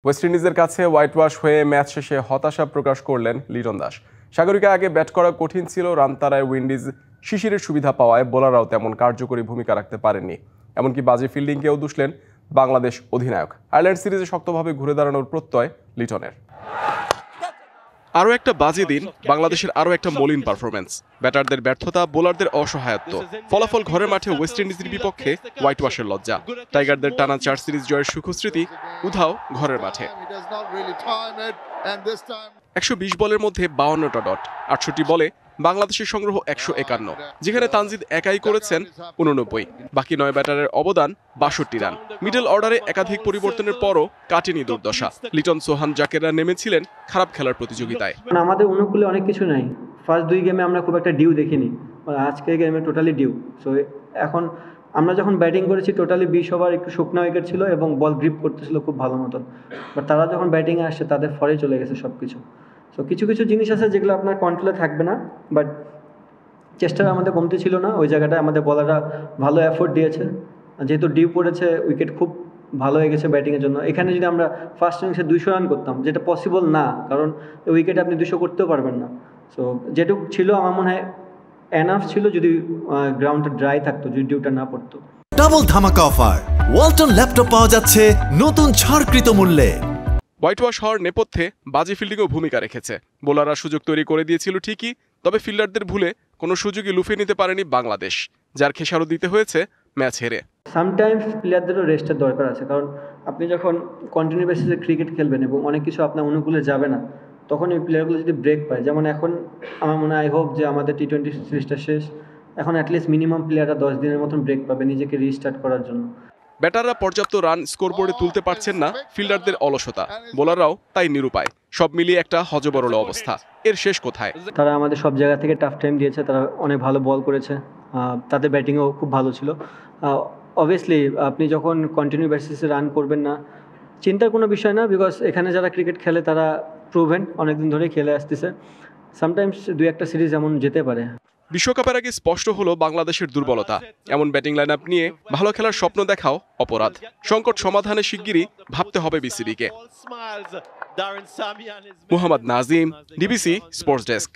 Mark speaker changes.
Speaker 1: West ইন্ডিজের কাছে white wash হয়ে ম্যাচ শেষে হতাশা প্রকাশ করলেন লিটন দাস। সাগরিকা আগে ব্যাট করা কঠিন ছিল, রান তাড়ায় উইন্ডিজ শিশিরের সুবিধা পাওয়ায় বোলাররাও তেমন কার্যকরী ভূমিকা রাখতে পারেননি। এমনকি বাজে ফিল্ডিংকেও দুষলেন বাংলাদেশ অধিনায়ক। আয়ারল্যান্ড সিরিজে শক্তভাবে ঘুরে দাঁড়ানোর প্রত্যয় লিটনের। আরও একটা বাজে দিন, বাংলাদেশের আরও একটা মলিন পারফরমেন্স। ব্যাটারদের ব্যর্থতা, বোলারদের অসহায়ত্ব, ফলাফল ঘরের মাঠে ওয়েস্ট ইন্ডিজের বিপক্ষে হোয়াইট ওয়াশের লজ্জা। টাইগারদের টানা 4 সিরিজ জয়ের সুখস্মৃতি উধাও ঘরের মাঠে। 120 বলের মধ্যে 52টা ডট, 68 বলে বাংলাদেশের সংগ্রহ 151, যেখানে তানজিদ একাই করেছেন 89। বাকি 9 ব্যাটারের অবদান 62 রান। মিডল অর্ডারে একাধিক পরিবর্তনের পরও কাটেনি দুর্দশা। লিটন, সোহান, জাকেররা নেমেছিলেন খারাপ খেলার প্রতিযোগিতায়।
Speaker 2: আমাদের অনুকূলে অনেক কিছু নাই। ফার্স্ট 2 গেমে আমরা খুব একটা ডিউ দেখিনি, আজকের গেমে টোটালি ডিউ। সো এখন আমরা যখন ব্যাটিং করেছি টোটালি 20 ওভার একটু শুকনো উইকেট ছিল এবং বল গ্রিপ করতেছিল খুব ভালো মতন। বাট তারা যখন ব্যাটিংয়ে আসছে তাদের ফরে চলে গেছে সব কিছু। সো কিছু কিছু জিনিস আছে যেগুলো আপনার কন্ট্রোলে থাকবে না, বাট চেষ্টাটা আমাদের কমতে ছিল না। ওই জায়গাটায় আমাদের বলাররা ভালো এফোর্ট দিয়েছে। যেহেতু ডিউ পড়েছে, উইকেট খুব ভালো হয়ে গেছে ব্যাটিংয়ের জন্য। এখানে যদি আমরা ফার্স্ট ইনিংসে 200 রান করতাম, যেটা পসিবল না, কারণ উইকেটে আপনি 200 করতেও পারবেন না। সো যেটুকু ছিল আমার মনে হয় এনাফ ছিল, যদি গ্রাউন্ডটা ড্রাই থাকতো, যদি ডিউটা না পড়তো।
Speaker 3: ডাবল ধামাকা অফার, ওয়ালটন ল্যাপটপ পাওয়া যাচ্ছে নতুন ছাড়কৃত মূল্যে।
Speaker 1: হোয়াইট ওয়াশ হওয়ার নেপথ্যে বাজে ফিল্ডিংও ভূমিকা রেখেছে। বোলাররা সুযোগ তৈরি করে দিয়েছিল ঠিকই, তবে ফিল্ডারদের ভুলে কোনো সুযোগই লুফে নিতে পারেনি বাংলাদেশ, যার খেসারত দিতে হয়েছে ম্যাচ হেরে।
Speaker 2: সামটাইমস প্লেয়ারদেরও রেস্টের দরকার আছে, কারণ আপনি যখন কন্টিনিউ বেসিসে ক্রিকেট খেলবেন এবং অনেক কিছু আপনার অনুকূলে যাবে না, তখন এই প্লেয়ারগুলো যদি ব্রেক পায়, যেমন এখন আমার মনে হয়, আই হোপ যে আমাদের T20 সিরিজটা শেষ, এখন অ্যাটলিস্ট মিনিমাম প্লেয়াররা 10 দিনের মতন ব্রেক পাবে নিজেকে রিস্টার্ট করার জন্য।
Speaker 1: ব্যাটাররা পর্যাপ্ত রান স্কোরবোর্ডে তুলতে পারছেন না, ফিল্ডারদের অলসতা, বোলাররাও তাই নিরুপায়। সব মিলিয়ে একটা হযবরল অবস্থা। এর শেষ কোথায়?
Speaker 2: তারা আমাদের সব জায়গা থেকে টাফ টাইম দিয়েছে, তারা অনেক ভালো বল করেছে, তাদের ব্যাটিংও খুব ভালো ছিল। অবভিয়াসলি আপনি যখন কন্টিনিউ বেসিসে রান করবেন না, চিন্তার কোনো বিষয় না, বিকজ এখানে যারা ক্রিকেট খেলে তারা প্রুভেন, অনেকদিন ধরেই খেলে আসতেছে। সামটাইমস 2-1টা সিরিজ এমন যেতে পারে।
Speaker 1: বিশ্বকাপের আগে স্পষ্ট হলো বাংলাদেশের দুর্বলতা। এমন ব্যাটিং লাইন আপ নিয়ে ভালো খেলার স্বপ্ন দেখাও অপরাধ। সংকট সমাধানে শিগগিরই ভাবতে হবে বিসিবিকে। Mohammad Nazim, DBC sports desk.